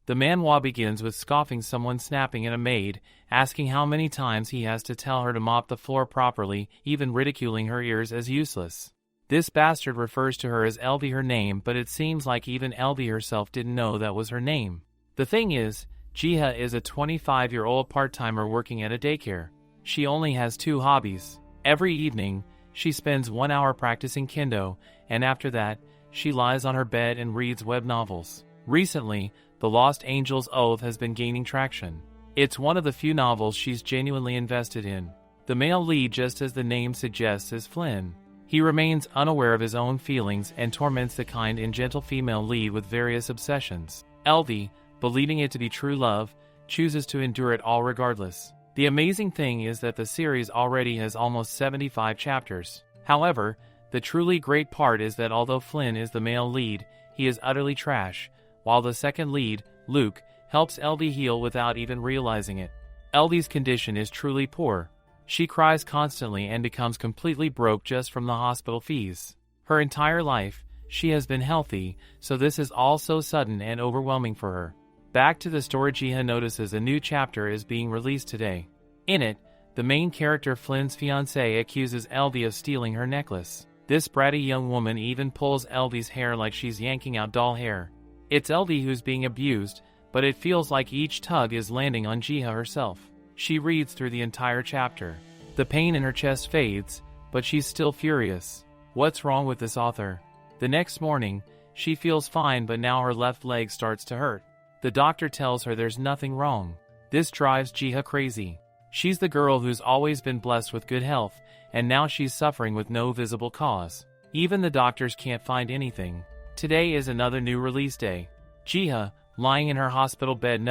The manhwa begins with scoffing someone snapping at a maid, asking how many times he has to tell her to mop the floor properly, even ridiculing her ears as useless. This bastard refers to her as Elvie, her name, but it seems like even Elvie herself didn't know that was her name. The thing is, Jiha is a 25-year-old part-timer working at a daycare. She only has 2 hobbies. Every evening, she spends 1 hour practicing kendo, and after that, she lies on her bed and reads web novels. Recently, The Lost Angel's Oath has been gaining traction. It's one of the few novels she's genuinely invested in. The male lead, just as the name suggests, is Flynn. He remains unaware of his own feelings and torments the kind and gentle female lead with various obsessions. Elvie, believing it to be true love, chooses to endure it all regardless. The amazing thing is that the series already has almost 75 chapters. However, the truly great part is that although Flynn is the male lead, he is utterly trash, while the second lead, Luke, helps Elvie heal without even realizing it. Elvie's condition is truly poor. She cries constantly and becomes completely broke just from the hospital fees. Her entire life, she has been healthy, so this is all so sudden and overwhelming for her. Back to the story. Jiha notices a new chapter is being released today. In it, the main character Flynn's fiancé accuses Elvie of stealing her necklace. This bratty young woman even pulls Elvie's hair like she's yanking out doll hair. It's Elvie who's being abused, but it feels like each tug is landing on Jiha herself. She reads through the entire chapter. The pain in her chest fades, but she's still furious. What's wrong with this author? The next morning, she feels fine, but now her left leg starts to hurt. The doctor tells her there's nothing wrong. This drives Jiha crazy. She's the girl who's always been blessed with good health, and now she's suffering with no visible cause. Even the doctors can't find anything. Today is another new release day. Jiha, lying in her hospital bed,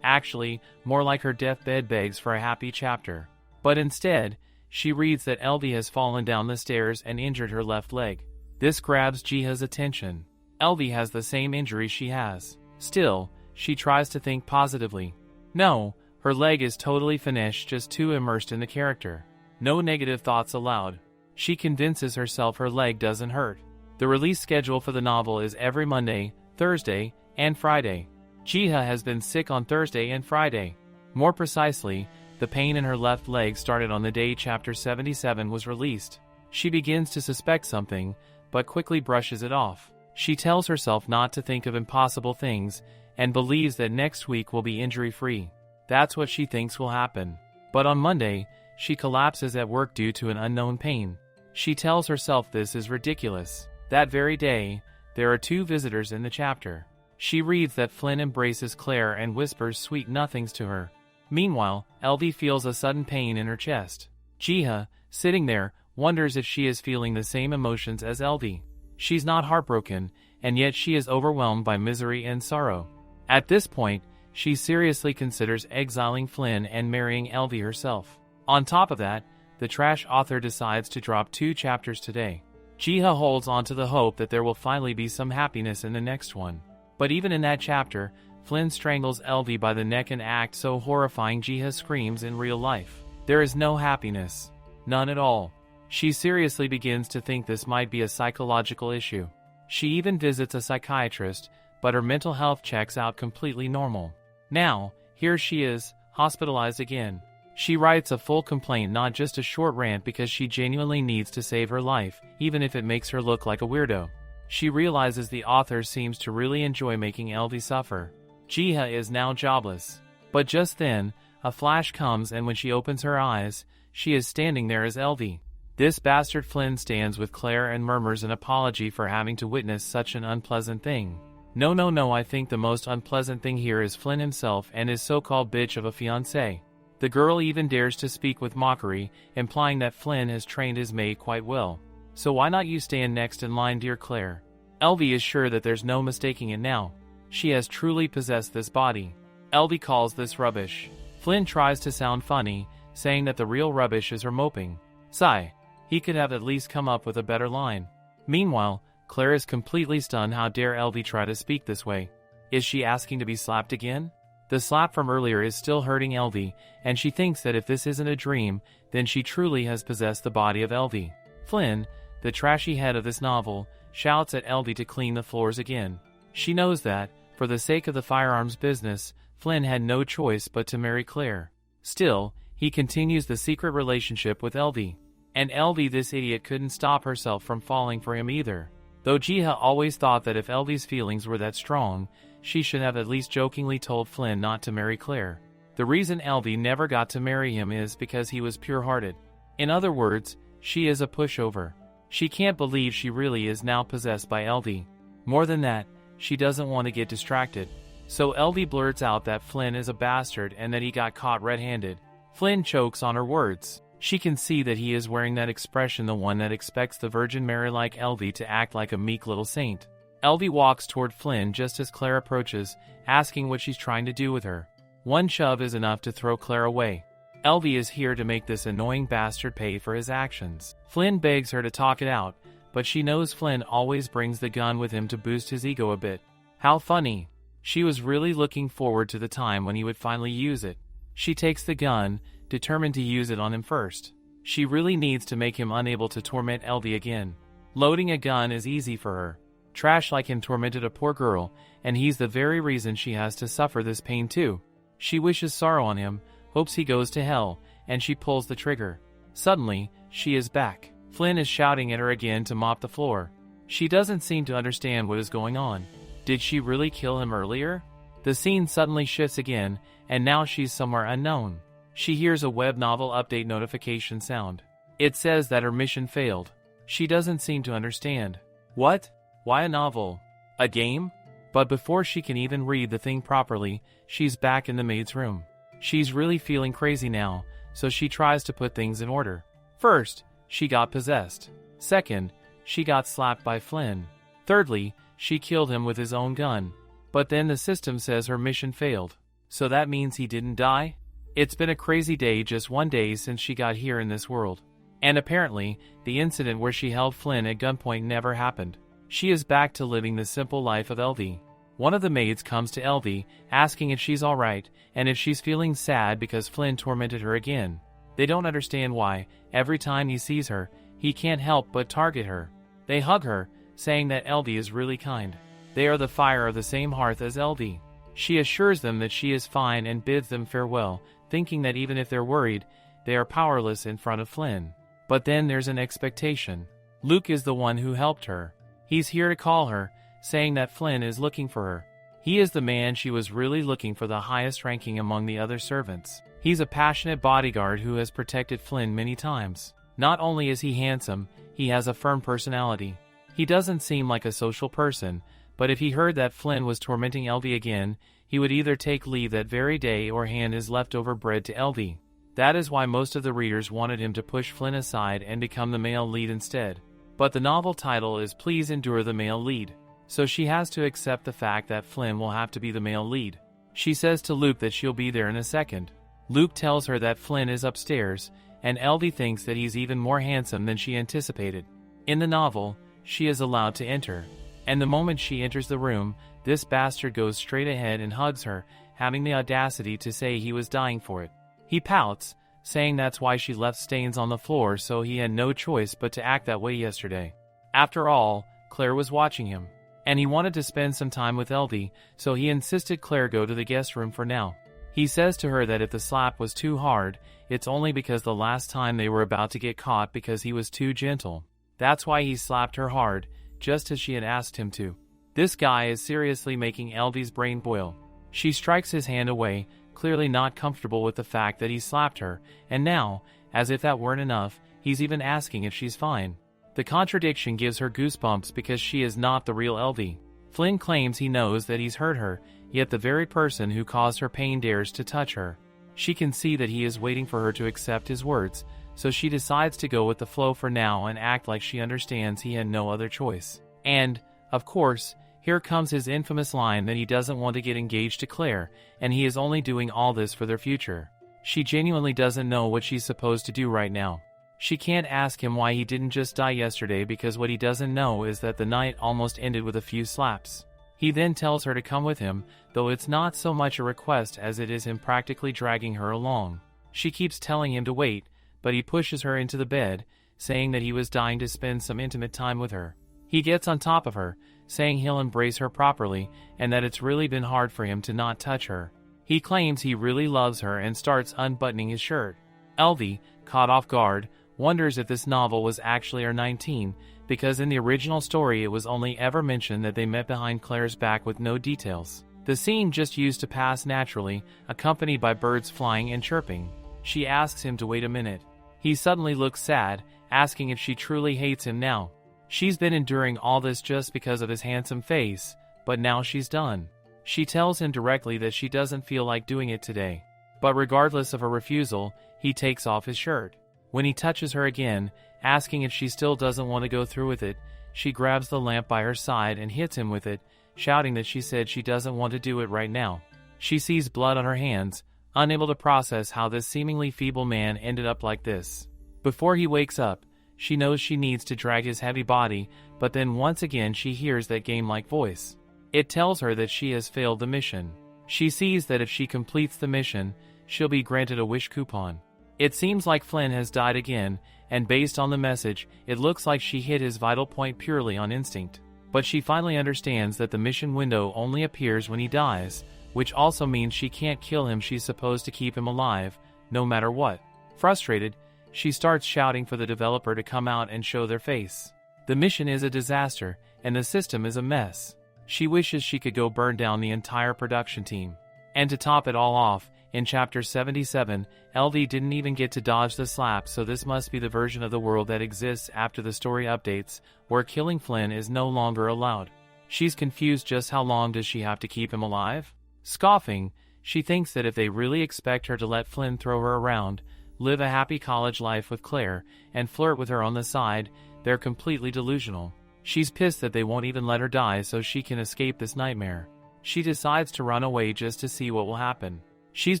actually, more like her deathbed, begs for a happy chapter. But instead, she reads that Elvie has fallen down the stairs and injured her left leg. This grabs Jiha's attention. Elvie has the same injury she has. Still, she tries to think positively. No, her leg is totally finished, just too immersed in the character. No negative thoughts allowed. She convinces herself her leg doesn't hurt. The release schedule for the novel is every Monday, Thursday, and Friday. Jiha has been sick on Thursday and Friday. More precisely, the pain in her left leg started on the day chapter 77 was released. She begins to suspect something, but quickly brushes it off. She tells herself not to think of impossible things, and believes that next week will be injury-free. That's what she thinks will happen. But on Monday, she collapses at work due to an unknown pain. She tells herself this is ridiculous. That very day, there are 2 visitors in the chapter. She reads that Flynn embraces Claire and whispers sweet nothings to her. Meanwhile, Elvie feels a sudden pain in her chest. Jiha, sitting there, wonders if she is feeling the same emotions as Elvie. She's not heartbroken, and yet she is overwhelmed by misery and sorrow. At this point, she seriously considers exiling Flynn and marrying Elvie herself. On top of that, the trash author decides to drop 2 chapters today. Jiha holds on to the hope that there will finally be some happiness in the next one. But even in that chapter, Flynn strangles Elvie by the neck and acts so horrifying Jiha screams in real life. There is no happiness. None at all. She seriously begins to think this might be a psychological issue. She even visits a psychiatrist, but her mental health checks out completely normal. Now, here she is, hospitalized again. She writes a full complaint, not just a short rant, because she genuinely needs to save her life, even if it makes her look like a weirdo. She realizes the author seems to really enjoy making Elvie suffer. Jiha is now jobless. But just then, a flash comes, and when she opens her eyes, she is standing there as Elvie. This bastard Flynn stands with Claire and murmurs an apology for having to witness such an unpleasant thing. No, I think the most unpleasant thing here is Flynn himself and his so-called bitch of a fiancé. The girl even dares to speak with mockery, implying that Flynn has trained his maid quite well. So why not you stand next in line, dear Claire? Elvie is sure that there's no mistaking it now. She has truly possessed this body. Elvie calls this rubbish. Flynn tries to sound funny, saying that the real rubbish is her moping. Sigh. He could have at least come up with a better line. Meanwhile, Claire is completely stunned. How dare Elvie try to speak this way? Is she asking to be slapped again? The slap from earlier is still hurting Elvie, and she thinks that if this isn't a dream, then she truly has possessed the body of Elvie. Flynn, the trashy head of this novel, shouts at Elvie to clean the floors again. She knows that, For the sake of the firearms business, Flynn had no choice but to marry Claire. Still, he continues the secret relationship with Elvie. And Elvie, this idiot, couldn't stop herself from falling for him either. Though Jiha always thought that if Elvie's feelings were that strong, she should have at least jokingly told Flynn not to marry Claire. The reason Elvie never got to marry him is because he was pure-hearted. In other words, she is a pushover. She can't believe she really is now possessed by Elvie. More than that, she doesn't want to get distracted. So Elvie blurts out that Flynn is a bastard and that he got caught red-handed. Flynn chokes on her words. She can see that he is wearing that expression, the one that expects the Virgin Mary like Elvie to act like a meek little saint. Elvie walks toward Flynn just as Claire approaches, asking what she's trying to do with her. One shove is enough to throw Claire away. Elvie is here to make this annoying bastard pay for his actions. Flynn begs her to talk it out, but she knows Flynn always brings the gun with him to boost his ego a bit. How funny. She was really looking forward to the time when he would finally use it. She takes the gun, determined to use it on him first. She really needs to make him unable to torment Elvie again. Loading a gun is easy for her. Trash like him tormented a poor girl, and he's the very reason she has to suffer this pain too. She wishes sorrow on him, hopes he goes to hell, and she pulls the trigger. Suddenly, she is back. Flynn is shouting at her again to mop the floor. She doesn't seem to understand what is going on. Did she really kill him earlier? The scene suddenly shifts again, and now she's somewhere unknown. She hears a web novel update notification sound. It says that her mission failed. She doesn't seem to understand. What? Why a novel? A game? But before she can even read the thing properly, she's back in the maid's room. She's really feeling crazy now, so she tries to put things in order. First, she got possessed. Second, she got slapped by Flynn. Thirdly, she killed him with his own gun. But then the system says her mission failed. So that means he didn't die? It's been a crazy day, just one day since she got here in this world. And apparently, the incident where she held Flynn at gunpoint never happened. She is back to living the simple life of Elvie. One of the maids comes to Elvie, asking if she's alright, and if she's feeling sad because Flynn tormented her again. They don't understand why, every time he sees her, he can't help but target her. They hug her, saying that Elvie is really kind. They are the fire of the same hearth as Elvie. She assures them that she is fine and bids them farewell, thinking that even if they're worried, they are powerless in front of Flynn. But then there's an expectation. Luke is the one who helped her. He's here to call her, saying that Flynn is looking for her. He is the man she was really looking for, the highest ranking among the other servants. He's a passionate bodyguard who has protected Flynn many times. Not only is he handsome, he has a firm personality. He doesn't seem like a social person, but if he heard that Flynn was tormenting Elvie again, he would either take leave that very day or hand his leftover bread to Elvie. That is why most of the readers wanted him to push Flynn aside and become the male lead instead. But the novel title is Please Endure the Male Lead. So she has to accept the fact that Flynn will have to be the male lead. She says to Luke that she'll be there in a second. Luke tells her that Flynn is upstairs, and Elvie thinks that he's even more handsome than she anticipated. In the novel, she is allowed to enter. And the moment she enters the room, this bastard goes straight ahead and hugs her, having the audacity to say he was dying for it. He pouts, saying that's why she left stains on the floor, so he had no choice but to act that way yesterday. After all, Claire was watching him. And he wanted to spend some time with Elvie, so he insisted Claire go to the guest room for now. He says to her that if the slap was too hard, it's only because the last time they were about to get caught because he was too gentle. That's why he slapped her hard, just as she had asked him to. This guy is seriously making Elvie's brain boil. She strikes his hand away, clearly not comfortable with the fact that he slapped her, and now, as if that weren't enough, he's even asking if she's fine. The contradiction gives her goosebumps because she is not the real Elvie. Flynn claims he knows that he's hurt her, yet the very person who caused her pain dares to touch her. She can see that he is waiting for her to accept his words, so she decides to go with the flow for now and act like she understands he had no other choice. And, of course, here comes his infamous line that he doesn't want to get engaged to Claire, and he is only doing all this for their future. She genuinely doesn't know what she's supposed to do right now. She can't ask him why he didn't just die yesterday because what he doesn't know is that the night almost ended with a few slaps. He then tells her to come with him, though it's not so much a request as it is him practically dragging her along. She keeps telling him to wait, but he pushes her into the bed, saying that he was dying to spend some intimate time with her. He gets on top of her, saying he'll embrace her properly and that it's really been hard for him to not touch her. He claims he really loves her and starts unbuttoning his shirt. Elvie, caught off guard, wonders if this novel was actually her 19, because in the original story it was only ever mentioned that they met behind Claire's back with no details. The scene just used to pass naturally, accompanied by birds flying and chirping. She asks him to wait a minute. He suddenly looks sad, asking if she truly hates him now. She's been enduring all this just because of his handsome face, but now she's done. She tells him directly that she doesn't feel like doing it today. But regardless of her refusal, he takes off his shirt. When he touches her again, asking if she still doesn't want to go through with it, she grabs the lamp by her side and hits him with it, shouting that she said she doesn't want to do it right now. She sees blood on her hands, unable to process how this seemingly feeble man ended up like this. Before he wakes up, she knows she needs to drag his heavy body, but then once again she hears that game-like voice. It tells her that she has failed the mission. She sees that if she completes the mission, she'll be granted a wish coupon. It seems like Flynn has died again, and based on the message, it looks like she hit his vital point purely on instinct. But she finally understands that the mission window only appears when he dies, which also means she can't kill him. She's supposed to keep him alive, no matter what. Frustrated, she starts shouting for the developer to come out and show their face. The mission is a disaster, and the system is a mess. She wishes she could go burn down the entire production team. And to top it all off, in Chapter 77, Elvie didn't even get to dodge the slap, so this must be the version of the world that exists after the story updates, where killing Flynn is no longer allowed. She's confused. Just how long does she have to keep him alive? Scoffing, she thinks that if they really expect her to let Flynn throw her around, live a happy college life with Claire, and flirt with her on the side, they're completely delusional. She's pissed that they won't even let her die so she can escape this nightmare. She decides to run away just to see what will happen. She's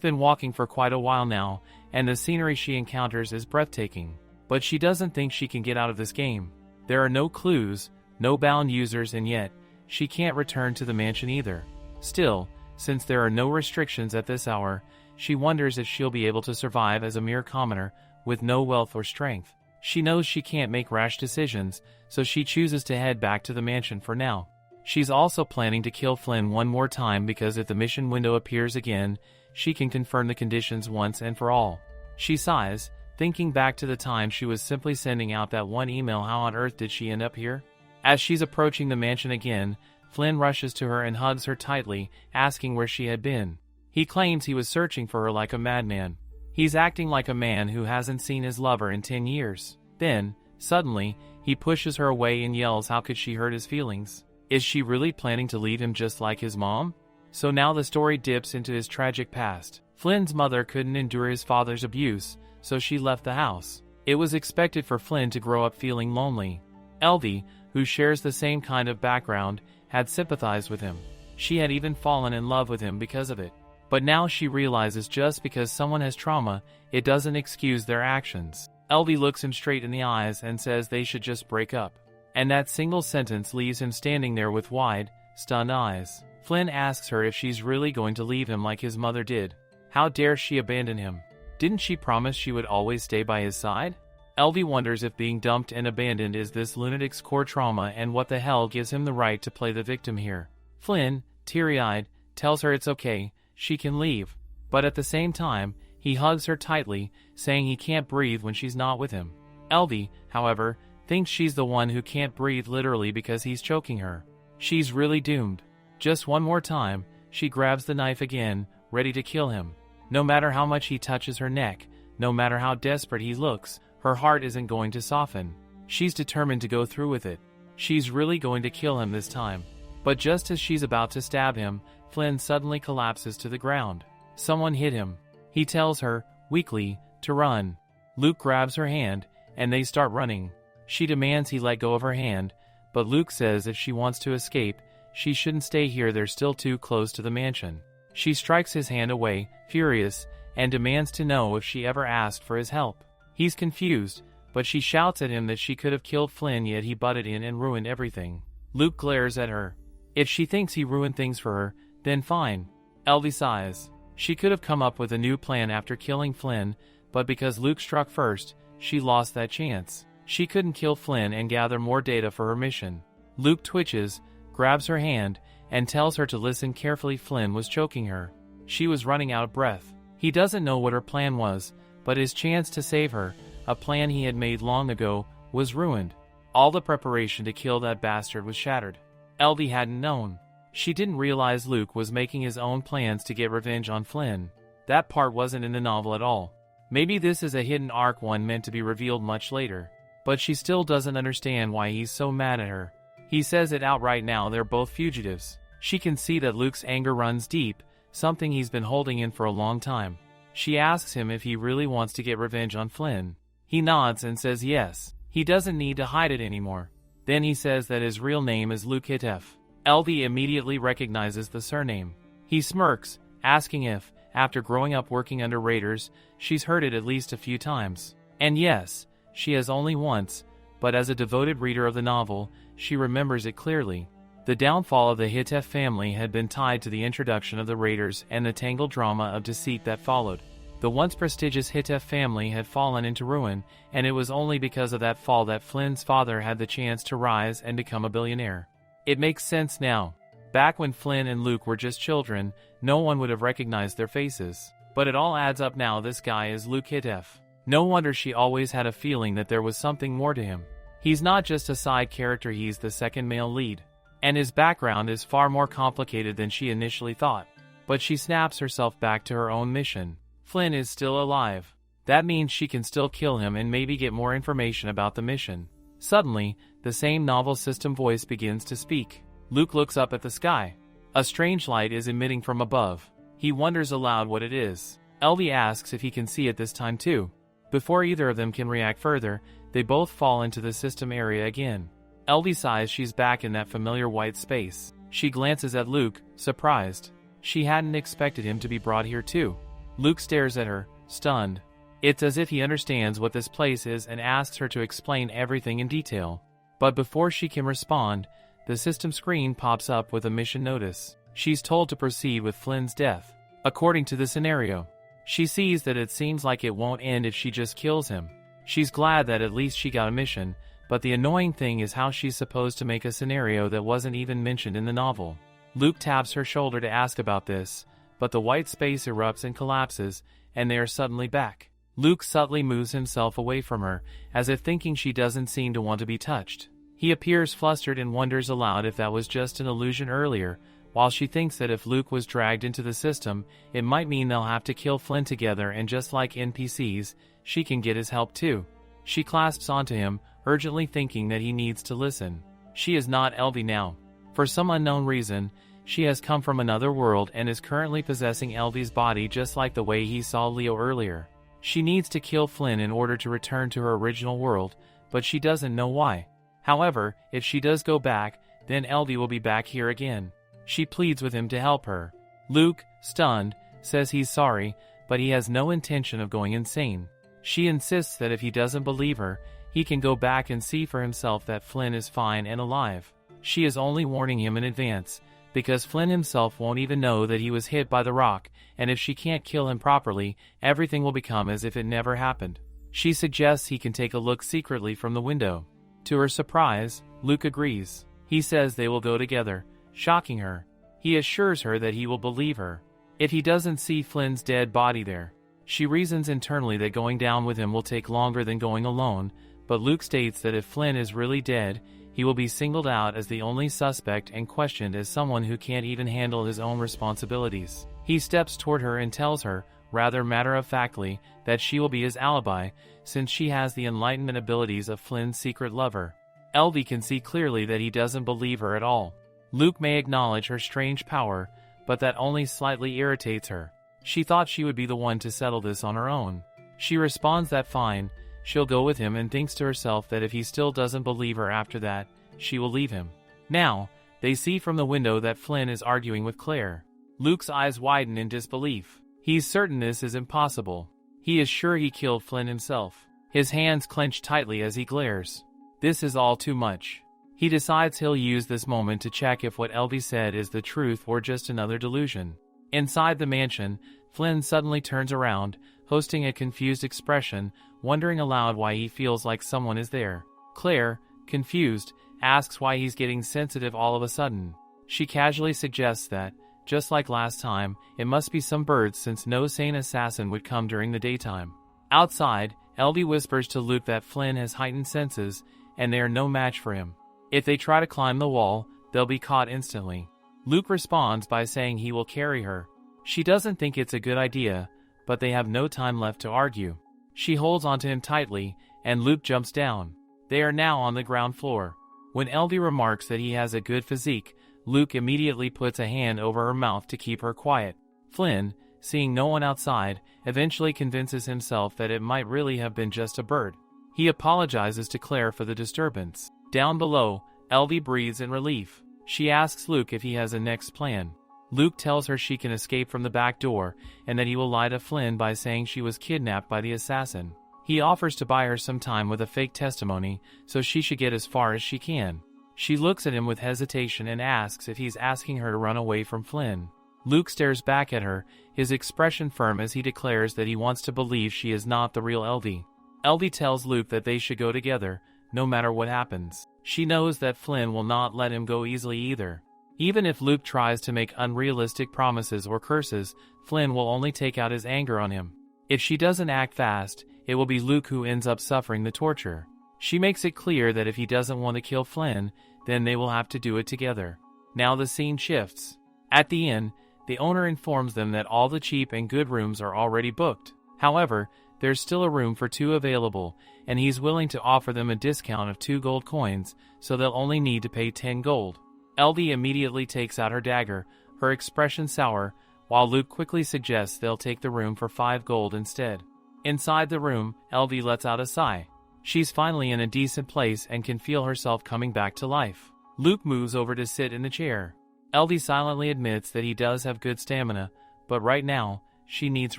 been walking for quite a while now, and the scenery she encounters is breathtaking. But she doesn't think she can get out of this game. There are no clues, no bound users, and yet, she can't return to the mansion either. Still, since there are no restrictions at this hour, she wonders if she'll be able to survive as a mere commoner, with no wealth or strength. She knows she can't make rash decisions, so she chooses to head back to the mansion for now. She's also planning to kill Flynn one more time because if the mission window appears again, she can confirm the conditions once and for all. She sighs, thinking back to the time she was simply sending out that one email. How on earth did she end up here? As she's approaching the mansion again, Flynn rushes to her and hugs her tightly, asking where she had been. He claims he was searching for her like a madman. He's acting like a man who hasn't seen his lover in 10 years. Then, suddenly, he pushes her away and yells how could she hurt his feelings? Is she really planning to leave him just like his mom? So now the story dips into his tragic past. Flynn's mother couldn't endure his father's abuse, so she left the house. It was expected for Flynn to grow up feeling lonely. Elvie, who shares the same kind of background, had sympathized with him. She had even fallen in love with him because of it. But now she realizes just because someone has trauma, it doesn't excuse their actions. Elvie looks him straight in the eyes and says they should just break up. And that single sentence leaves him standing there with wide, stunned eyes. Flynn asks her if she's really going to leave him like his mother did. How dare she abandon him? Didn't she promise she would always stay by his side? Elvie wonders if being dumped and abandoned is this lunatic's core trauma and what the hell gives him the right to play the victim here. Flynn, teary-eyed, tells her it's okay, she can leave. But at the same time, he hugs her tightly, saying he can't breathe when she's not with him. Elvie, however, thinks she's the one who can't breathe literally because he's choking her. She's really doomed. Just one more time, she grabs the knife again, ready to kill him. No matter how much he touches her neck, no matter how desperate he looks, her heart isn't going to soften. She's determined to go through with it. She's really going to kill him this time. But just as she's about to stab him, Flynn suddenly collapses to the ground. Someone hit him. He tells her, weakly, to run. Luke grabs her hand, and they start running. She demands he let go of her hand, but Luke says if she wants to escape, she shouldn't stay here. They're still too close to the mansion. She strikes his hand away, furious, and demands to know if she ever asked for his help. He's confused, but she shouts at him that she could have killed Flynn, yet he butted in and ruined everything. Luke glares at her. If she thinks he ruined things for her, then fine. Elvie sighs. She could have come up with a new plan after killing Flynn, but because Luke struck first, she lost that chance. She couldn't kill Flynn and gather more data for her mission. Luke twitches, grabs her hand, and tells her to listen carefully. Flynn was choking her. She was running out of breath. He doesn't know what her plan was, but his chance to save her, a plan he had made long ago, was ruined. All the preparation to kill that bastard was shattered. Elvie hadn't known. She didn't realize Luke was making his own plans to get revenge on Flynn. That part wasn't in the novel at all. Maybe this is a hidden arc, one meant to be revealed much later. But she still doesn't understand why he's so mad at her. He says it outright now. They're both fugitives. She can see that Luke's anger runs deep, something he's been holding in for a long time. She asks him if he really wants to get revenge on Flynn. He nods and says yes. He doesn't need to hide it anymore. Then he says that his real name is Luke Hitef. Elvie immediately recognizes the surname. He smirks, asking if, after growing up working under raiders, she's heard it at least a few times. And yes, she has only once, but as a devoted reader of the novel, she remembers it clearly. The downfall of the Hitef family had been tied to the introduction of the raiders and the tangled drama of deceit that followed. The once prestigious Hitef family had fallen into ruin, and it was only because of that fall that Flynn's father had the chance to rise and become a billionaire. It makes sense now. Back when Flynn and Luke were just children, no one would have recognized their faces. But it all adds up now. This guy is Luke Hitef. No wonder she always had a feeling that there was something more to him. He's not just a side character, he's the second male lead. And his background is far more complicated than she initially thought. But she snaps herself back to her own mission. Flynn is still alive. That means she can still kill him and maybe get more information about the mission. Suddenly, the same novel system voice begins to speak. Luke looks up at the sky. A strange light is emitting from above. He wonders aloud what it is. Elvie asks if he can see it this time too. Before either of them can react further, they both fall into the system area again. Elvie sighs. She's back in that familiar white space. She glances at Luke, surprised. She hadn't expected him to be brought here too. Luke stares at her, stunned. It's as if he understands what this place is and asks her to explain everything in detail. But before she can respond, the system screen pops up with a mission notice. She's told to proceed with Flynn's death. According to the scenario, she sees that it seems like it won't end if she just kills him. She's glad that at least she got a mission, but the annoying thing is how she's supposed to make a scenario that wasn't even mentioned in the novel. Luke taps her shoulder to ask about this, but the white space erupts and collapses, and they are suddenly back. Luke subtly moves himself away from her, as if thinking she doesn't seem to want to be touched. He appears flustered and wonders aloud if that was just an illusion earlier, while she thinks that if Luke was dragged into the system, it might mean they'll have to kill Flynn together, and just like NPCs, she can get his help too. She clasps onto him, urgently thinking that he needs to listen. She is not Elvie now. For some unknown reason, she has come from another world and is currently possessing Elvie's body just like the way he saw Leo earlier. She needs to kill Flynn in order to return to her original world, but she doesn't know why. However, if she does go back, then Elvie will be back here again. She pleads with him to help her. Luke, stunned, says he's sorry, but he has no intention of going insane. She insists that if he doesn't believe her, he can go back and see for himself that Flynn is fine and alive. She is only warning him in advance, because Flynn himself won't even know that he was hit by the rock, and if she can't kill him properly, everything will become as if it never happened. She suggests he can take a look secretly from the window. To her surprise, Luke agrees. He says they will go together, shocking her. He assures her that he will believe her if he doesn't see Flynn's dead body there. She reasons internally that going down with him will take longer than going alone, but Luke states that if Flynn is really dead, he will be singled out as the only suspect and questioned as someone who can't even handle his own responsibilities. He steps toward her and tells her, rather matter-of-factly, that she will be his alibi, since she has the enlightenment abilities of Flynn's secret lover. Elvie can see clearly that he doesn't believe her at all. Luke may acknowledge her strange power, but that only slightly irritates her. She thought she would be the one to settle this on her own. She responds that fine, she'll go with him, and thinks to herself that if he still doesn't believe her after that, she will leave him. Now, they see from the window that Flynn is arguing with Claire. Luke's eyes widen in disbelief. He's certain this is impossible. He is sure he killed Flynn himself. His hands clench tightly as he glares. This is all too much. He decides he'll use this moment to check if what Elvie said is the truth or just another delusion. Inside the mansion, Flynn suddenly turns around, hosting a confused expression, wondering aloud why he feels like someone is there. Claire, confused, asks why he's getting sensitive all of a sudden. She casually suggests that, just like last time, it must be some birds since no sane assassin would come during the daytime. Outside, Elvie whispers to Luke that Flynn has heightened senses, and they are no match for him. If they try to climb the wall, they'll be caught instantly. Luke responds by saying he will carry her. She doesn't think it's a good idea, but they have no time left to argue. She holds onto him tightly, and Luke jumps down. They are now on the ground floor. When Elvie remarks that he has a good physique, Luke immediately puts a hand over her mouth to keep her quiet. Flynn, seeing no one outside, eventually convinces himself that it might really have been just a bird. He apologizes to Claire for the disturbance. Down below, Elvie breathes in relief. She asks Luke if he has a next plan. Luke tells her she can escape from the back door, and that he will lie to Flynn by saying she was kidnapped by the assassin. He offers to buy her some time with a fake testimony, so she should get as far as she can. She looks at him with hesitation and asks if he's asking her to run away from Flynn. Luke stares back at her, his expression firm as he declares that he wants to believe she is not the real Elvie. Elvie tells Luke that they should go together, no matter what happens. She knows that Flynn will not let him go easily either. Even if Luke tries to make unrealistic promises or curses, Flynn will only take out his anger on him. If she doesn't act fast, it will be Luke who ends up suffering the torture. She makes it clear that if he doesn't want to kill Flynn, then they will have to do it together. Now the scene shifts. At the inn, the owner informs them that all the cheap and good rooms are already booked. However, there's still a room for 2 available, and he's willing to offer them a discount of 2 gold coins, so they'll only need to pay 10 gold. Elvie immediately takes out her dagger, her expression sour, while Luke quickly suggests they'll take the room for 5 gold instead. Inside the room, Elvie lets out a sigh. She's finally in a decent place and can feel herself coming back to life. Luke moves over to sit in the chair. Elvie silently admits that he does have good stamina, but right now, she needs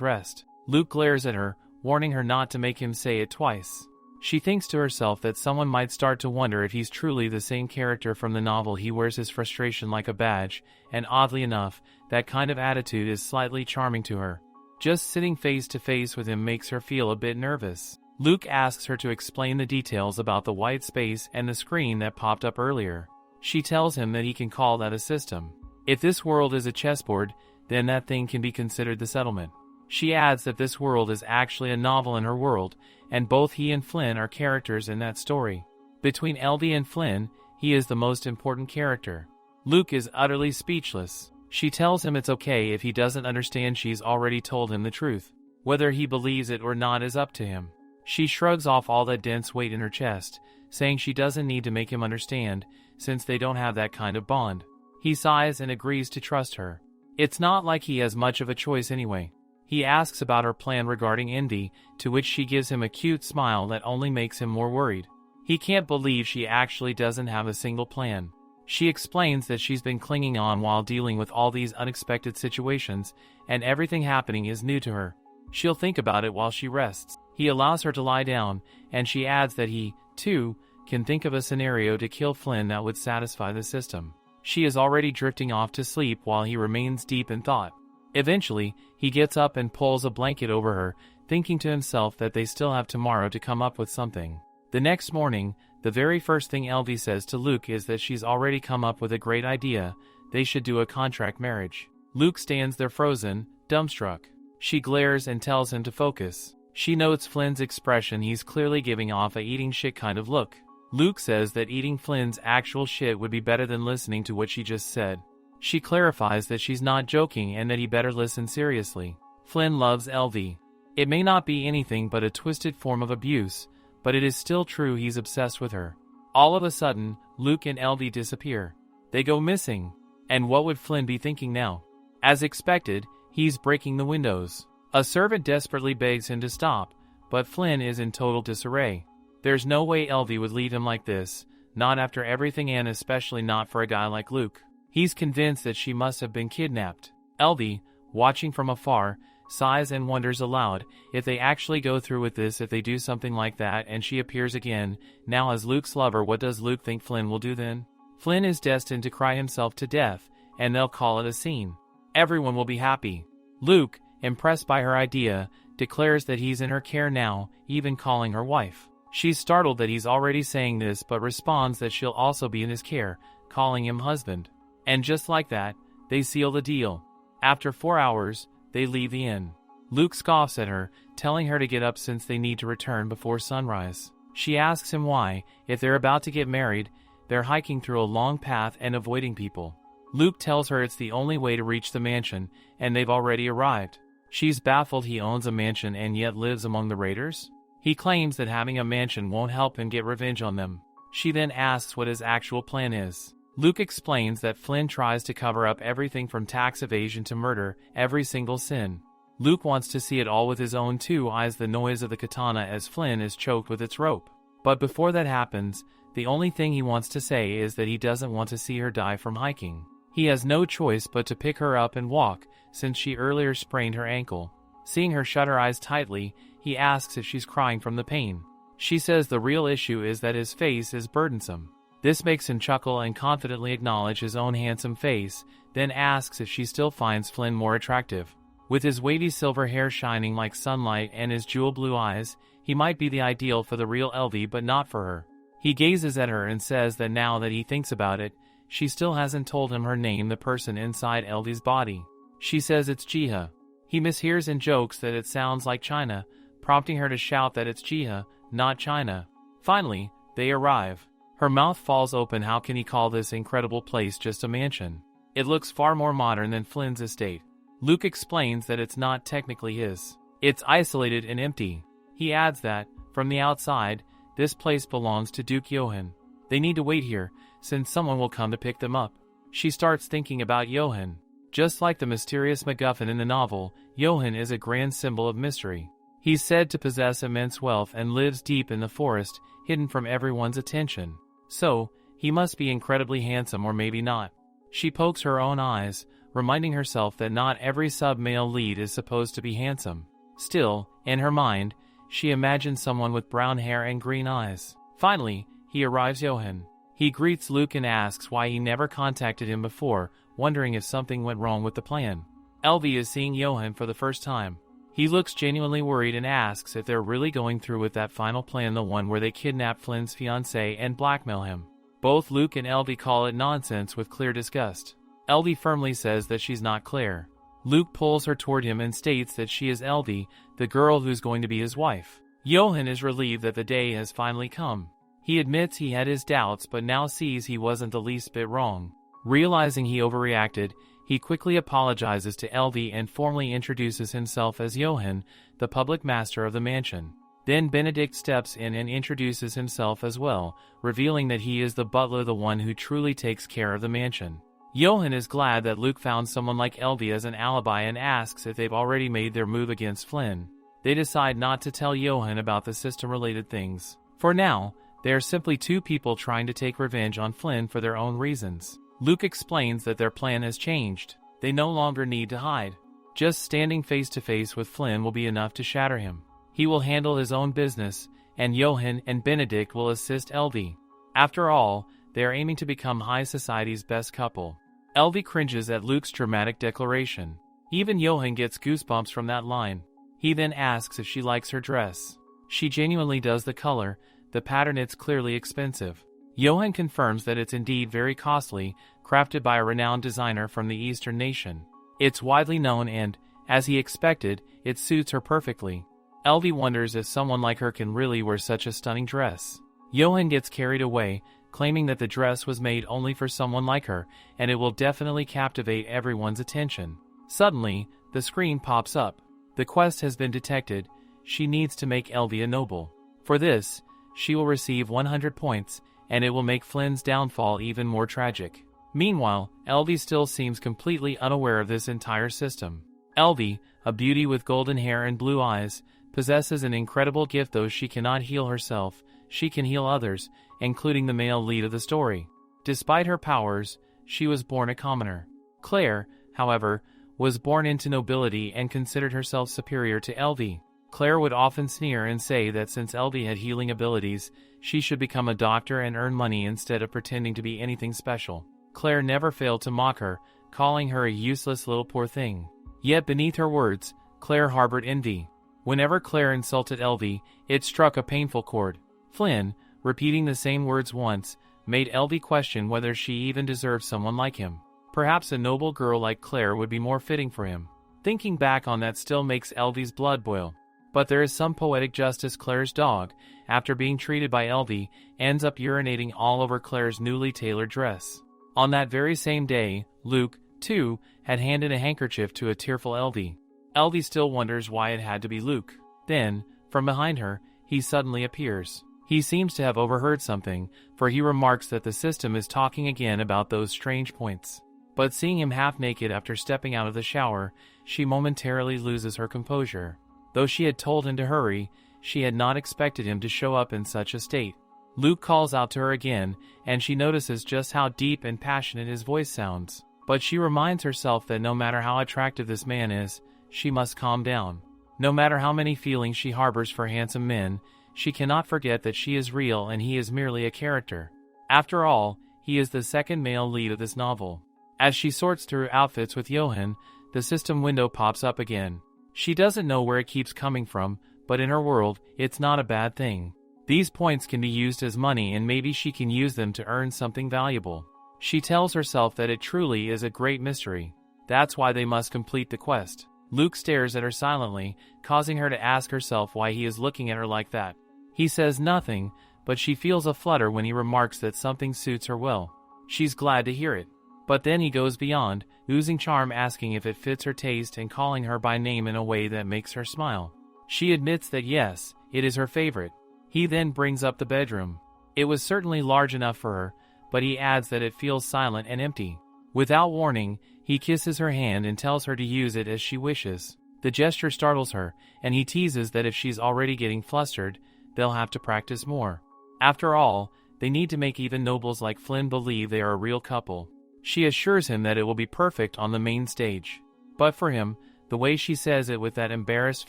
rest. Luke glares at her, warning her not to make him say it twice. She thinks to herself that someone might start to wonder if he's truly the same character from the novel. He wears his frustration like a badge, and oddly enough, that kind of attitude is slightly charming to her. Just sitting face to face with him makes her feel a bit nervous. Luke asks her to explain the details about the white space and the screen that popped up earlier. She tells him that he can call that a system. If this world is a chessboard, then that thing can be considered the settlement. She adds that this world is actually a novel in her world, and both he and Flynn are characters in that story. Between Elvie and Flynn, he is the most important character. Luke is utterly speechless. She tells him it's okay if he doesn't understand. She's already told him the truth. Whether he believes it or not is up to him. She shrugs off all that dense weight in her chest, saying she doesn't need to make him understand, since they don't have that kind of bond. He sighs and agrees to trust her. It's not like he has much of a choice anyway. He asks about her plan regarding Indy, to which she gives him a cute smile that only makes him more worried. He can't believe she actually doesn't have a single plan. She explains that she's been clinging on while dealing with all these unexpected situations, and everything happening is new to her. She'll think about it while she rests. He allows her to lie down, and she adds that he, too, can think of a scenario to kill Flynn that would satisfy the system. She is already drifting off to sleep while he remains deep in thought. Eventually, he gets up and pulls a blanket over her, thinking to himself that they still have tomorrow to come up with something. The next morning, the very first thing Elvie says to Luke is that she's already come up with a great idea. They should do a contract marriage. Luke stands there frozen, dumbstruck. She glares and tells him to focus. She notes Flynn's expression. He's clearly giving off a eating shit kind of look. Luke says that eating Flynn's actual shit would be better than listening to what she just said. She clarifies that she's not joking and that he better listen seriously. Flynn loves Elvie. It may not be anything but a twisted form of abuse, but it is still true he's obsessed with her. All of a sudden, Luke and Elvie disappear. They go missing. And what would Flynn be thinking now? As expected, he's breaking the windows. A servant desperately begs him to stop, but Flynn is in total disarray. There's no way Elvie would leave him like this, not after everything, and especially not for a guy like Luke. He's convinced that she must have been kidnapped. Elvie, watching from afar, sighs and wonders aloud if they actually go through with this, if they do something like that and she appears again, now as Luke's lover. What does Luke think Flynn will do then? Flynn is destined to cry himself to death, and they'll call it a scene. Everyone will be happy. Luke, impressed by her idea, declares that he's in her care now, even calling her wife. She's startled that he's already saying this but responds that she'll also be in his care, calling him husband. And just like that, they seal the deal. After 4 hours, they leave the inn. Luke scoffs at her, telling her to get up since they need to return before sunrise. She asks him why, if they're about to get married, they're hiking through a long path and avoiding people. Luke tells her it's the only way to reach the mansion, and they've already arrived. She's baffled he owns a mansion and yet lives among the raiders. He claims that having a mansion won't help him get revenge on them. She then asks what his actual plan is. Luke explains that Flynn tries to cover up everything from tax evasion to murder, every single sin. Luke wants to see it all with his own 2 eyes, the noise of the katana as Flynn is choked with its rope. But before that happens, the only thing he wants to say is that he doesn't want to see her die from hiking. He has no choice but to pick her up and walk, since she earlier sprained her ankle. Seeing her shut her eyes tightly, he asks if she's crying from the pain. She says the real issue is that his face is burdensome. This makes him chuckle and confidently acknowledge his own handsome face, then asks if she still finds Flynn more attractive. With his wavy silver hair shining like sunlight and his jewel blue eyes, he might be the ideal for the real Elvie but not for her. He gazes at her and says that now that he thinks about it, she still hasn't told him her name, the person inside Elvie's body. She says it's Jiha. He mishears and jokes that it sounds like China, prompting her to shout that it's Jiha, not China. Finally, they arrive. Her mouth falls open. How can he call this incredible place just a mansion? It looks far more modern than Flynn's estate. Luke explains that it's not technically his. It's isolated and empty. He adds that, from the outside, this place belongs to Duke Johann. They need to wait here, since someone will come to pick them up. She starts thinking about Johann. Just like the mysterious MacGuffin in the novel, Johann is a grand symbol of mystery. He's said to possess immense wealth and lives deep in the forest, hidden from everyone's attention. So, he must be incredibly handsome, or maybe not. She pokes her own eyes, reminding herself that not every sub-male lead is supposed to be handsome. Still, in her mind, she imagines someone with brown hair and green eyes. Finally, he arrives. Johann. He greets Luke and asks why he never contacted him before, wondering if something went wrong with the plan. Elvie is seeing Johann for the first time. He looks genuinely worried and asks if they're really going through with that final plan, the one where they kidnap Flynn's fiancée and blackmail him. Both Luke and Elvie call it nonsense with clear disgust. Elvie firmly says that she's not Claire. Luke pulls her toward him and states that she is Elvie, the girl who's going to be his wife. Johann is relieved that the day has finally come. He admits he had his doubts but now sees he wasn't the least bit wrong. Realizing he overreacted, he quickly apologizes to Elvie and formally introduces himself as Johann, the public master of the mansion. Then Benedict steps in and introduces himself as well, revealing that he is the butler, the one who truly takes care of the mansion. Johann is glad that Luke found someone like Elvie as an alibi and asks if they've already made their move against Flynn. They decide not to tell Johann about the system-related things. For now, they are simply 2 people trying to take revenge on Flynn for their own reasons. Luke explains that their plan has changed. They no longer need to hide. Just standing face to face with Flynn will be enough to shatter him. He will handle his own business, and Johann and Benedict will assist Elvie. After all, they are aiming to become high society's best couple. Elvie cringes at Luke's dramatic declaration. Even Johann gets goosebumps from that line. He then asks if she likes her dress. She genuinely does. The color, the pattern, it's clearly expensive. Johann confirms that it's indeed very costly, crafted by a renowned designer from the Eastern nation. It's widely known and, as he expected, it suits her perfectly. Elvie wonders if someone like her can really wear such a stunning dress. Johann gets carried away, claiming that the dress was made only for someone like her, and it will definitely captivate everyone's attention. Suddenly, the screen pops up. The quest has been detected. She needs to make Elvie a noble. For this, she will receive 100 points, and it will make Flynn's downfall even more tragic. Meanwhile, Elvie still seems completely unaware of this entire system. Elvie, a beauty with golden hair and blue eyes, possesses an incredible gift. Though she cannot heal herself, she can heal others, including the male lead of the story. Despite her powers, she was born a commoner. Claire, however, was born into nobility and considered herself superior to Elvie. Claire would often sneer and say that since Elvie had healing abilities, she should become a doctor and earn money instead of pretending to be anything special. Claire never failed to mock her, calling her a useless little poor thing. Yet beneath her words, Claire harbored envy. Whenever Claire insulted Elvie, it struck a painful chord. Flynn, repeating the same words once, made Elvie question whether she even deserved someone like him. Perhaps a noble girl like Claire would be more fitting for him. Thinking back on that still makes Elvie's blood boil. But there is some poetic justice. Claire's dog, after being treated by Elvie, ends up urinating all over Claire's newly tailored dress. On that very same day, Luke, too, had handed a handkerchief to a tearful Elvie. Elvie still wonders why it had to be Luke. Then, from behind her, he suddenly appears. He seems to have overheard something, for he remarks that the system is talking again about those strange points. But seeing him half naked after stepping out of the shower, she momentarily loses her composure. Though she had told him to hurry, she had not expected him to show up in such a state. Luke calls out to her again, and she notices just how deep and passionate his voice sounds. But she reminds herself that no matter how attractive this man is, she must calm down. No matter how many feelings she harbors for handsome men, she cannot forget that she is real and he is merely a character. After all, he is the second male lead of this novel. As she sorts through outfits with Johan, the system window pops up again. She doesn't know where it keeps coming from, but in her world, it's not a bad thing. These points can be used as money and maybe she can use them to earn something valuable. She tells herself that it truly is a great mystery. That's why they must complete the quest. Luke stares at her silently, causing her to ask herself why he is looking at her like that. He says nothing, but she feels a flutter when he remarks that something suits her well. She's glad to hear it. But then he goes beyond, oozing charm, asking if it fits her taste and calling her by name in a way that makes her smile. She admits that yes, it is her favorite. He then brings up the bedroom. It was certainly large enough for her, but he adds that it feels silent and empty. Without warning, he kisses her hand and tells her to use it as she wishes. The gesture startles her, and he teases that if she's already getting flustered, they'll have to practice more. After all, they need to make even nobles like Flynn believe they are a real couple. She assures him that it will be perfect on the main stage. But for him, the way she says it with that embarrassed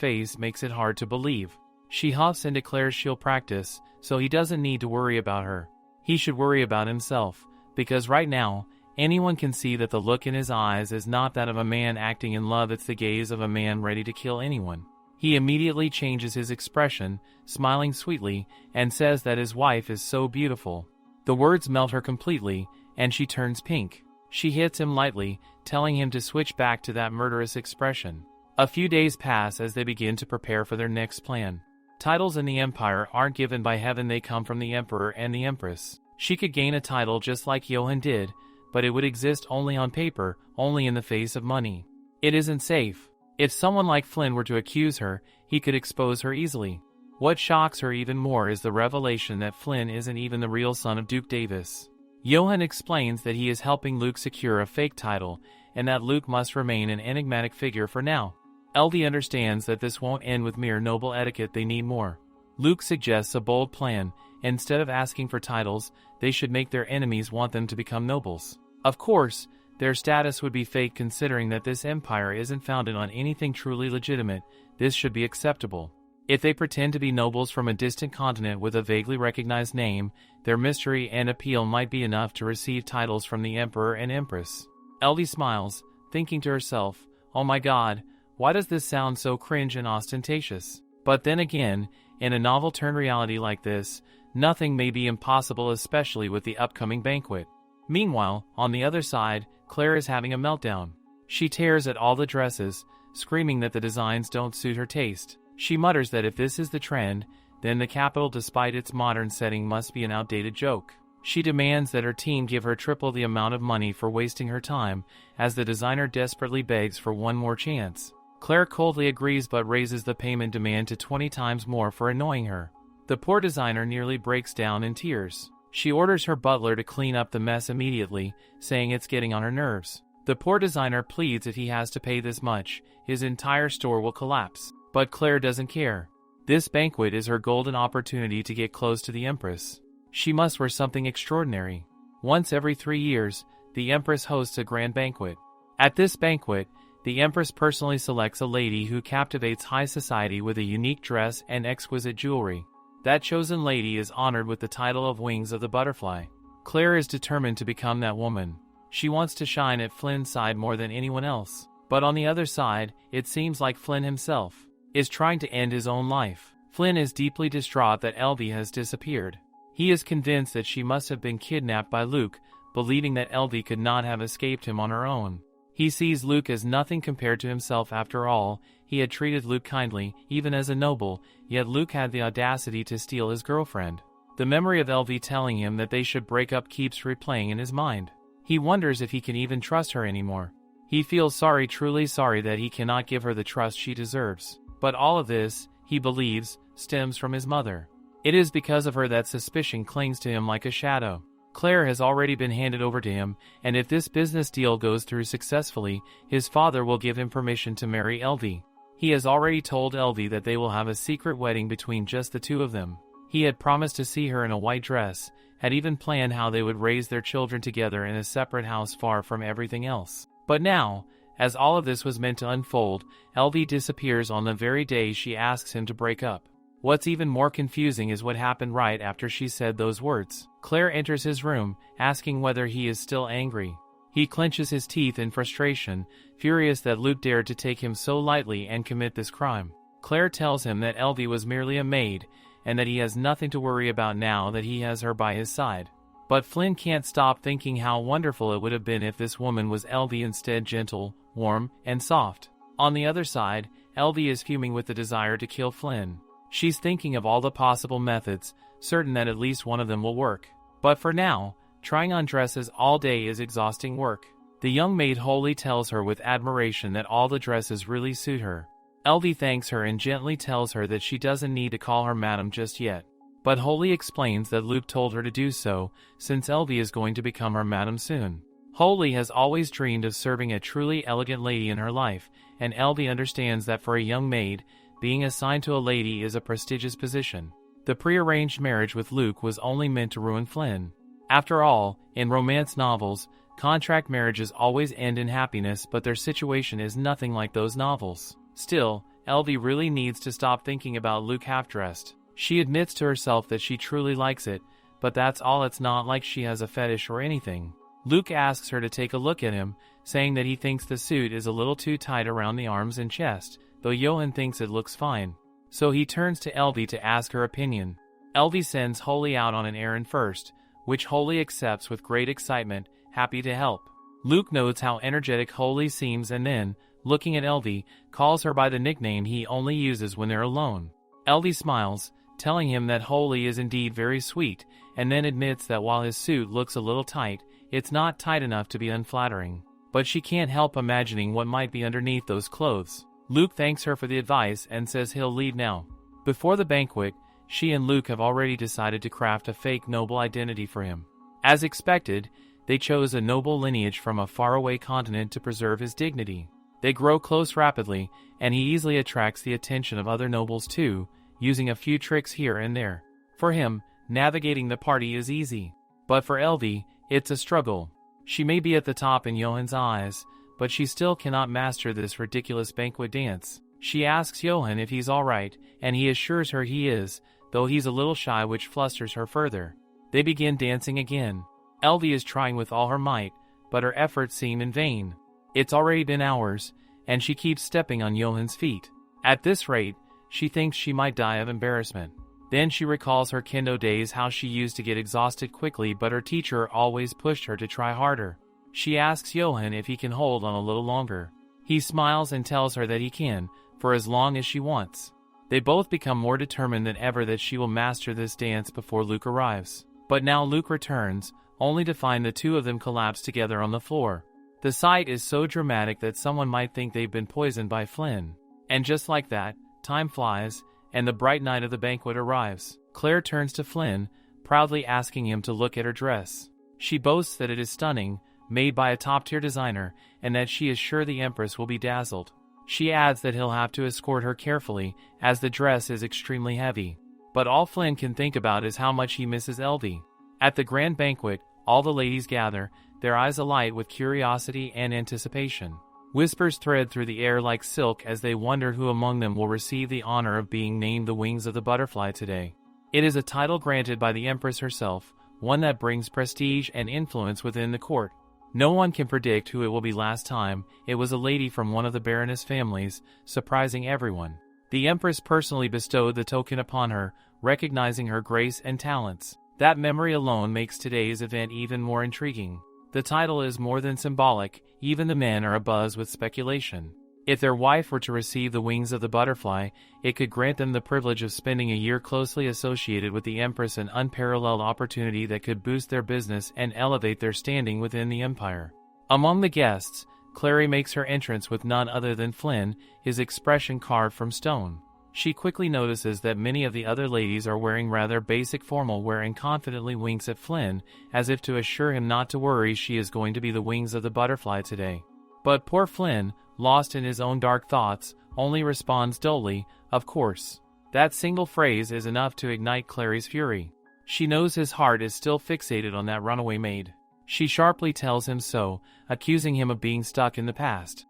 face makes it hard to believe. She huffs and declares she'll practice, so he doesn't need to worry about her. He should worry about himself, because right now, anyone can see that the look in his eyes is not that of a man acting in love, it's the gaze of a man ready to kill anyone. He immediately changes his expression, smiling sweetly, and says that his wife is so beautiful. The words melt her completely, and she turns pink. She hits him lightly, telling him to switch back to that murderous expression. A few days pass as they begin to prepare for their next plan. Titles in the Empire aren't given by heaven, they come from the Emperor and the Empress. She could gain a title just like Johan did, but it would exist only on paper, only in the face of money. It isn't safe. If someone like Flynn were to accuse her, he could expose her easily. What shocks her even more is the revelation that Flynn isn't even the real son of Duke Davis. Johan explains that he is helping Luke secure a fake title, and that Luke must remain an enigmatic figure for now. Elvie understands that this won't end with mere noble etiquette, they need more. Luke suggests a bold plan. Instead of asking for titles, they should make their enemies want them to become nobles. Of course, their status would be fake considering that this empire isn't founded on anything truly legitimate. This should be acceptable. If they pretend to be nobles from a distant continent with a vaguely recognized name, their mystery and appeal might be enough to receive titles from the Emperor and Empress. Elvie smiles, thinking to herself, oh my god, why does this sound so cringe and ostentatious? But then again, in a novel turned reality like this, nothing may be impossible, especially with the upcoming banquet. Meanwhile, on the other side, Claire is having a meltdown. She tears at all the dresses, screaming that the designs don't suit her taste. She mutters that if this is the trend, then the capital, despite its modern setting, must be an outdated joke. She demands that her team give her triple the amount of money for wasting her time, as the designer desperately begs for one more chance. Claire coldly agrees but raises the payment demand to 20 times more for annoying her. The poor designer nearly breaks down in tears. She orders her butler to clean up the mess immediately, saying it's getting on her nerves. The poor designer pleads if he has to pay this much, his entire store will collapse. But Claire doesn't care. This banquet is her golden opportunity to get close to the Empress. She must wear something extraordinary. Once every 3 years, the Empress hosts a grand banquet. At this banquet, the Empress personally selects a lady who captivates high society with a unique dress and exquisite jewelry. That chosen lady is honored with the title of Wings of the Butterfly. Claire is determined to become that woman. She wants to shine at Flynn's side more than anyone else. But on the other side, it seems like Flynn himself is trying to end his own life. Flynn is deeply distraught that Elvie has disappeared. He is convinced that she must have been kidnapped by Luke, believing that Elvie could not have escaped him on her own. He sees Luke as nothing compared to himself after all. He had treated Luke kindly, even as a noble, yet Luke had the audacity to steal his girlfriend. The memory of Elvie telling him that they should break up keeps replaying in his mind. He wonders if he can even trust her anymore. He feels sorry, truly sorry, that he cannot give her the trust she deserves. But all of this, he believes, stems from his mother. It is because of her that suspicion clings to him like a shadow. Claire has already been handed over to him, and if this business deal goes through successfully, his father will give him permission to marry Elvie. He has already told Elvie that they will have a secret wedding between just the two of them. He had promised to see her in a white dress, had even planned how they would raise their children together in a separate house far from everything else. But now, as all of this was meant to unfold, Elvie disappears on the very day she asks him to break up. What's even more confusing is what happened right after she said those words. Claire enters his room, asking whether he is still angry. He clenches his teeth in frustration, furious that Luke dared to take him so lightly and commit this crime. Claire tells him that Elvie was merely a maid, and that he has nothing to worry about now that he has her by his side. But Flynn can't stop thinking how wonderful it would have been if this woman was Elvie instead, gentle, warm, and soft. On the other side, Elvie is fuming with the desire to kill Flynn. She's thinking of all the possible methods, certain that at least one of them will work. But for now, trying on dresses all day is exhausting work. The young maid wholly tells her with admiration that all the dresses really suit her. Elvie thanks her and gently tells her that she doesn't need to call her madam just yet. But Holly explains that Luke told her to do so, since Elvie is going to become her madam soon. Holly has always dreamed of serving a truly elegant lady in her life, and Elvie understands that for a young maid, being assigned to a lady is a prestigious position. The prearranged marriage with Luke was only meant to ruin Flynn. After all, in romance novels, contract marriages always end in happiness, but their situation is nothing like those novels. Still, Elvie really needs to stop thinking about Luke half-dressed. She admits to herself that she truly likes it, but that's all. It's not like she has a fetish or anything. Luke asks her to take a look at him, saying that he thinks the suit is a little too tight around the arms and chest, though Johan thinks it looks fine. So he turns to Elvie to ask her opinion. Elvie sends Holly out on an errand first, which Holly accepts with great excitement, happy to help. Luke notes how energetic Holly seems and then, looking at Elvie, calls her by the nickname he only uses when they're alone. Elvie smiles, telling him that Holly is indeed very sweet, and then admits that while his suit looks a little tight, it's not tight enough to be unflattering. But she can't help imagining what might be underneath those clothes. Luke thanks her for the advice and says he'll leave now. Before the banquet, she and Luke have already decided to craft a fake noble identity for him. As expected, they chose a noble lineage from a faraway continent to preserve his dignity. They grow close rapidly, and he easily attracts the attention of other nobles too, using a few tricks here and there. For him, navigating the party is easy. But for Elvie, it's a struggle. She may be at the top in Johan's eyes, but she still cannot master this ridiculous banquet dance. She asks Johan if he's alright, and he assures her he is, though he's a little shy, which flusters her further. They begin dancing again. Elvie is trying with all her might, but her efforts seem in vain. It's already been hours, and she keeps stepping on Johan's feet. At this rate, she thinks she might die of embarrassment. Then she recalls her kendo days, how she used to get exhausted quickly, but her teacher always pushed her to try harder. She asks Johan if he can hold on a little longer. He smiles and tells her that he can, for as long as she wants. They both become more determined than ever that she will master this dance before Luke arrives. But now Luke returns, only to find the two of them collapse together on the floor. The sight is so dramatic that someone might think they've been poisoned by Flynn. And just like that, time flies, and the bright night of the banquet arrives. Claire turns to Flynn, proudly asking him to look at her dress. She boasts that it is stunning, made by a top-tier designer, and that she is sure the Empress will be dazzled. She adds that he'll have to escort her carefully, as the dress is extremely heavy. But all Flynn can think about is how much he misses Elvie. At the grand banquet, all the ladies gather, their eyes alight with curiosity and anticipation. Whispers thread through the air like silk as they wonder who among them will receive the honor of being named the Wings of the Butterfly today. It is a title granted by the Empress herself, one that brings prestige and influence within the court. No one can predict who it will be. Last time, it was a lady from one of the Baroness families, surprising everyone. The Empress personally bestowed the token upon her, recognizing her grace and talents. That memory alone makes today's event even more intriguing. The title is more than symbolic, even the men are abuzz with speculation. If their wife were to receive the wings of the butterfly, it could grant them the privilege of spending a year closely associated with the Empress, an unparalleled opportunity that could boost their business and elevate their standing within the empire. Among the guests, Clary makes her entrance with none other than Flynn, his expression carved from stone. She quickly notices that many of the other ladies are wearing rather basic formal wear and confidently winks at Flynn, as if to assure him not to worry, she is going to be the wings of the butterfly today. But poor Flynn, lost in his own dark thoughts, only responds dully, "Of course." That single phrase is enough to ignite Clary's fury. She knows his heart is still fixated on that runaway maid. She sharply tells him so, accusing him of being stuck in the past.